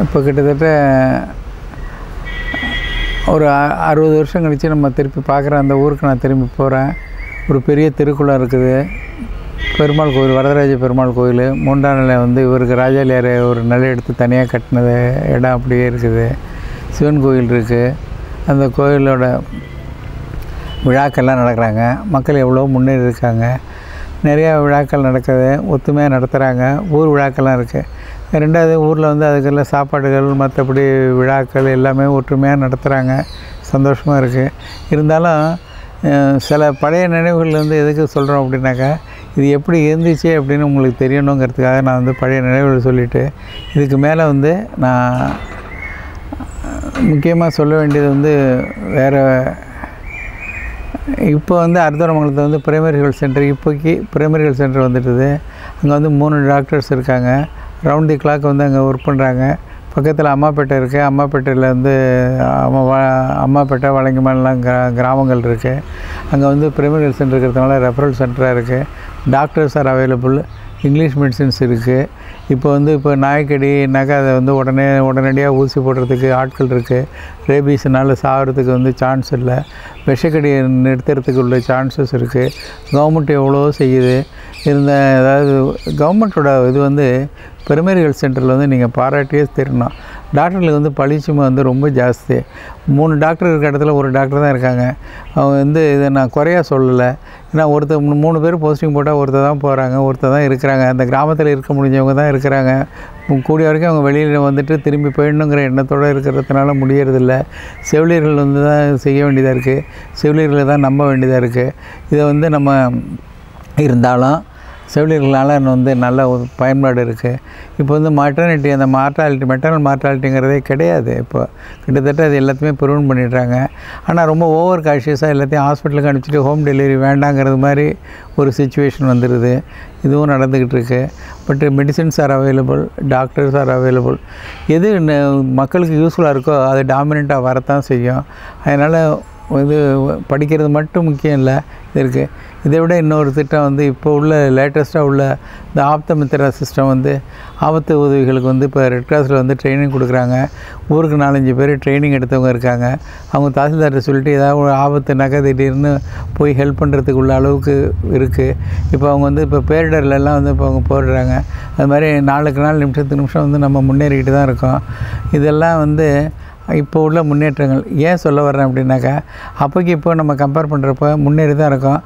இப்போ கிட்டத்தட்ட ஒரு 60 வருஷம் கழித்து நம்ம திருப்பி பார்க்குற அந்த ஊருக்கு நான் திரும்பி போகிறேன். ஒரு பெரிய திருக்குளம் இருக்குது, பெருமாள் கோயில், வரதராஜ பெருமாள் கோயில். 3ஆம் நிலை வந்து இவருக்கு ராஜாலியார் ஒரு நிலை எடுத்து தனியாக கட்டினது இடம் அப்படியே இருக்குது. சிவன் கோயில் இருக்குது. அந்த கோயிலோட விழாக்கள்லாம் நடக்கிறாங்க. மக்கள் எவ்வளோ முன்னேறி இருக்காங்க. நிறையா விழாக்கள் நடக்குது, ஒத்துமையாக நடத்துகிறாங்க. ஊர் விழாக்கள்லாம் இருக்குது. 2வது ஊரில் வந்து அதுக்கெல்லாம் சாப்பாடுகள் மற்றபடி விழாக்கள் எல்லாமே ஒற்றுமையாக நடத்துகிறாங்க. சந்தோஷமாக இருக்குது. இருந்தாலும் சில பழைய நினைவுகள் வந்து எதுக்கு சொல்கிறோம் அப்படின்னாக்கா, இது எப்படி இருந்துச்சு அப்படின்னு உங்களுக்கு தெரியணுங்கிறதுக்காக நான் வந்து பழைய நினைவுகள் சொல்லிவிட்டு, இதுக்கு மேலே வந்து நான் முக்கியமாக சொல்ல வேண்டியது வந்து வேறு. இப்போ வந்து அர்த்தமங்கலத்தில் வந்து பிரைமரி ஹெல்த் சென்டர், இப்போக்கி பிரைமரி ஹெல்த் சென்டர் வந்துட்டுது. அங்கே வந்து 3 டாக்டர்ஸ் இருக்காங்க. ரவுண்ட் தி கிளாக் வந்து அங்கே ஒர்க் பண்ணுறாங்க. பக்கத்தில் அம்மாப்பேட்டை இருக்குது. அம்மாப்பேட்டையில் வந்து அம்மாப்பேட்டை வழங்கிமலாம் கிராமங்கள் இருக்குது. அங்கே வந்து பிரைமரி ஹெல்த் சென்டர் இருக்கிறதுனால ரெஃபரல் சென்டராக இருக்குது. Doctors are available. English medicines இருக்குது. இப்போ வந்து இப்போ நாய்க்கடினாக்கா அதை வந்து உடனடியாக ஊசி போடுறதுக்கு ஆட்கள் இருக்குது. ரேபீஸ்னால் சாகிறதுக்கு வந்து சான்ஸ் இல்லை. விஷக்கடியை நிறுத்துறதுக்கு உள்ள சான்சஸ் இருக்குது. கவர்மெண்ட் எவ்வளோ செய்யுது. அதாவது கவர்மெண்ட்டோட இது வந்து பிரைமரி ஹெல்த் சென்டரில் வந்து நீங்கள் பாராட்டியே தெரியணும். டாக்டர்களுக்கு வந்து பழிச்சுமை வந்து ரொம்ப ஜாஸ்தி. 3 டாக்டர் இருக்கிற இடத்துல ஒரு டாக்டர் தான் இருக்காங்க. அவங்க வந்து இதை நான் குறையாக சொல்லலை. ஏன்னா 3 பேர் போஸ்டிங் போட்டால் ஒருத்தர் தான் போகிறாங்க, ஒருத்தர் தான் இருக்கிறாங்க. அந்த கிராமத்தில் இருக்க முடிஞ்சவங்க தான் இருக்கிறாங்க. கூடிய வரைக்கும் அவங்க வெளியில் வந்துட்டு திரும்பி போயிடணுங்கிற எண்ணத்தோடு இருக்கிறதுனால முடியறதில்ல. செவிலியர்கள் வந்து தான் செய்ய வேண்டியதாக இருக்குது. செவிலியர்களை தான் நம்ப வேண்டியதாக இருக்குது. இதை வந்து நம்ம இருந்தாலும் செவிலியர்களால் வந்து நல்ல ஒரு பயன்பாடு இருக்குது. இப்போ வந்து மெட்டர்னிட்டி, அந்த மெட்டர்னல் மார்ட்டாலிட்டிங்கிறதே கிடையாது. இப்போ கிட்டத்தட்ட அது எல்லாத்தையுமே ப்ரிவென்ட் பண்ணிடுறாங்க. ஆனால் ரொம்ப ஓவர் காஷியஸாக எல்லாத்தையும் ஹாஸ்பிட்டலுக்கு அனுப்பிச்சிட்டு ஹோம் டெலிவரி வேண்டாங்கிறது மாதிரி ஒரு சிச்சுவேஷன் வந்துடுது. இதுவும் நடந்துக்கிட்டு இருக்குது. But medicines are available, doctors are available. எது மக்களுக்கு யூஸ்ஃபுல்லாக இருக்கோ அது டாமினண்ட்டாக வரத்தான் செய்யும். அதனால் இது படிக்கிறது மட்டும் முக்கியம் இல்லை இருக்குது. இதை விட இன்னொரு திட்டம் வந்து இப்போ உள்ள லேட்டஸ்ட்டாக உள்ள இந்த ஆப்தமித்திரா சிஸ்டம் வந்து ஆபத்து உதவிகளுக்கு வந்து இப்போ ரெட் கிராஸில் வந்து ட்ரைனிங் கொடுக்குறாங்க. ஊருக்கு 4-5 பேர் ட்ரைனிங் எடுத்தவங்க இருக்காங்க. அவங்க தாசில்தார்கிட்ட சொல்லிட்டு ஏதாவது ஒரு ஆபத்துனாக்கா திடீர்னு போய் ஹெல்ப் பண்ணுறதுக்கு உள்ள அளவுக்கு இருக்குது. இப்போ அவங்க வந்து இப்போ பேரிடர்லெல்லாம் வந்து இப்போ அவங்க போடுறாங்க. அது மாதிரி நாளுக்கு நாள் நிமிஷத்துக்கு நிமிஷம் வந்து நம்ம முன்னேறிக்கிட்டு தான் இருக்கோம். இதெல்லாம் வந்து இப்போ உள்ள முன்னேற்றங்கள். ஏன் சொல்ல வர்றேன் அப்படின்னாக்கா, அப்போக்கு இப்போ நம்ம கம்பேர் பண்ணுறப்ப முன்னேறி தான் இருக்கோம்.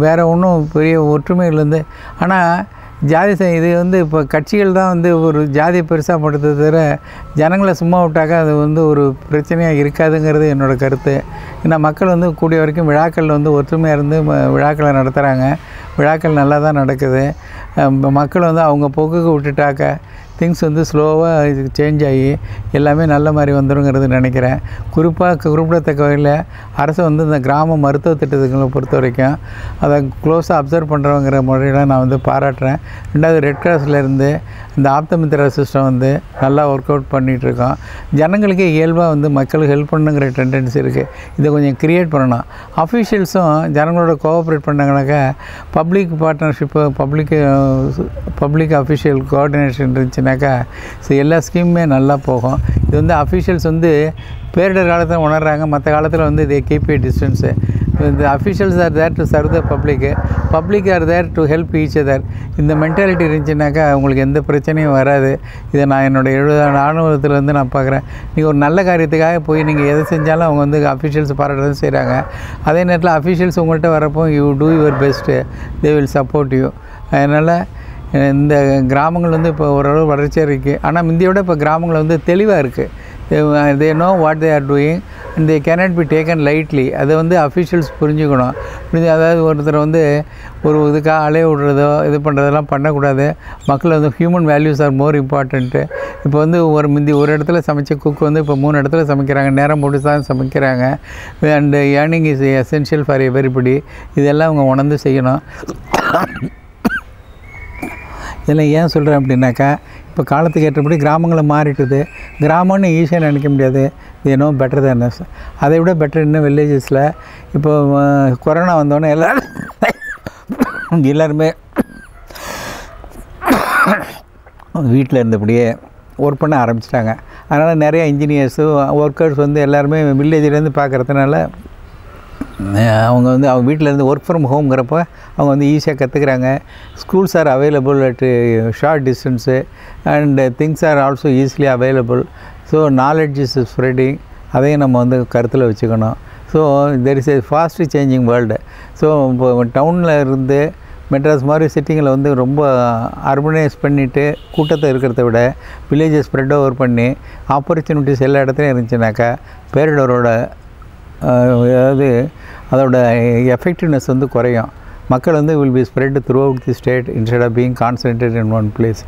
வேறு ஒன்றும் பெரிய ஒற்றுமைகள் வந்து, ஆனால் ஜாதி இது வந்து இப்போ கட்சிகள் தான் வந்து ஒரு ஜாதியை பெருசாக படுத்த தவிர ஜனங்களை சும்மா விட்டாக்கா அது வந்து ஒரு பிரச்சனையாக இருக்காதுங்கிறது என்னோடய கருத்து. ஏன்னா மக்கள் வந்து கூடிய வரைக்கும் விழாக்களில் வந்து ஒற்றுமையாக இருந்து விழாக்களை நடத்துகிறாங்க. விழாக்கள் நல்லா தான் நடக்குது. மக்கள் வந்து அவங்க போக்குக்கு விட்டுட்டாக்க திங்ஸ் வந்து ஸ்லோவாக இது சேஞ்ச் ஆகி எல்லாமே நல்ல மாதிரி வந்துடுங்கிறது நினைக்கிறேன். குறிப்பிடத்தக்க வகையில் அரசு வந்து இந்த கிராம மருத்துவ திட்டத்துக்களை பொறுத்த வரைக்கும் அதை க்ளோஸாக அப்சர்வ் பண்ணுறவங்கிற முறையில் நான் வந்து பாராட்டுறேன். 2வது ரெட் கிராஸ்லேருந்து இந்த ஆப்தமித்திரா சிஸ்டம் வந்து நல்லா ஒர்க் அவுட் பண்ணிகிட்ருக்கோம். ஜனங்களுக்கே இயல்பாக வந்து மக்களுக்கு ஹெல்ப் பண்ணுங்கிற டெண்டன்சி இருக்குது. இதை கொஞ்சம் க்ரியேட் பண்ணணும். அஃபீஷியல்ஸும் ஜனங்களோட கோஆப்ரேட் பண்ணாங்கனாக்கா public partnership, public official coordination இருந்துச்சுனாக்கா எல்லா ஸ்கீமுமே நல்லா போகும். இது வந்து அஃபீஷியல்ஸ் வந்து பேரிடர் காலத்தில் உணர்றாங்க. மற்ற காலத்தில் வந்து இதை கீப் ஏ டிஸ்டன்ஸு. இந்த officials are there to serve the public are there to help each other. இந்த மென்டாலிட்டி இருந்துச்சுனாக்கா உங்களுக்கு எந்த பிரச்சனையும் வராது. இதை நான் என்னோடய 70 அனுபவத்தில் வந்து நான் பார்க்குறேன். நீங்கள் ஒரு நல்ல காரியத்துக்காக போய் நீங்கள் எதை செஞ்சாலும் அவங்க வந்து அஃபிஷியல்ஸ் பாராட்டதான் செய்கிறாங்க. அதே நேரத்தில் அஃபிஷியல்ஸ் உங்கள்கிட்ட வரப்போ you two your best, they will support you. அதனால் இந்த கிராமங்கள் வந்து இப்போ ஓரளவு வளர்ச்சியாக இருக்குது. ஆனால் முந்தியோட இப்போ கிராமங்கள் வந்து தெளிவாக இருக்குது. they know what they are doing and they cannot be taken lightly. அதை வந்து அஃபிஷியல்ஸ் புரிஞ்சுக்கணும். அதாவது ஒருத்தர் வந்து ஒரு இதுக்காக அலைய விடுறதோ இது பண்ணுறதெல்லாம் பண்ணக்கூடாது. மக்கள் வந்து human values are more important. இப்போ வந்து ஒரு இடத்துல சமைச்ச குக் வந்து இப்போ 3 இடத்துல சமைக்கிறாங்க. நேரம் போட்டு தான் சமைக்கிறாங்க. And earning is essential for everybody. இதெல்லாம் அவங்க உணர்ந்து செய்யணும். இதெல்லாம் ஏன் சொல்கிறேன் அப்படின்னாக்கா, இப்போ காலத்துக்கு ஏற்றபடி கிராமங்களை மாறிட்டுது. கிராமம்னு ஈஸியாக நினைக்க முடியாது. இது நோ பெட்டர் தேன் அஸ். அதை விட பெட்டர் இன்னும் வில்லேஜஸில். இப்போ கொரோனா வந்தோடனே எல்லாருமே வீட்டில் இருந்தபடியே ஒர்க் பண்ண ஆரம்பிச்சிட்டாங்க. அதனால் நிறைய இன்ஜினியர்ஸு ஒர்க்கர்ஸ் வந்து எல்லாருமே வில்லேஜ்லேருந்து பார்க்குறதுனால அவங்க வந்து அவங்க வீட்டிலேருந்து ஒர்க் ஃப்ரம் ஹோம்ங்கிறப்ப அவங்க வந்து ஈஸியாக கற்றுக்குறாங்க. Schools are available at short distance and things are also easily available. So knowledge is spreading. அதையும் நம்ம வந்து கருத்தில் வச்சுக்கணும். So there is a fastly changing world. So இப்போ டவுனில் இருந்து மெட்ராஸ் மாதிரி சிட்டிங்கில் வந்து ரொம்ப அர்பனைஸ் பண்ணிவிட்டு கூட்டத்தை இருக்கிறத விட வில்லேஜை ஸ்ப்ரெட் ஓவர் பண்ணி ஆப்பர்ச்சுனிட்டிஸ் எல்லா இடத்துலையும் இருந்துச்சுனாக்கா பேரிடரோட அதாவது அதோட எஃபெக்டிவ்னஸ் வந்து குறையும். மக்கள் வந்து will be spread throughout the state instead of being concentrated in one place.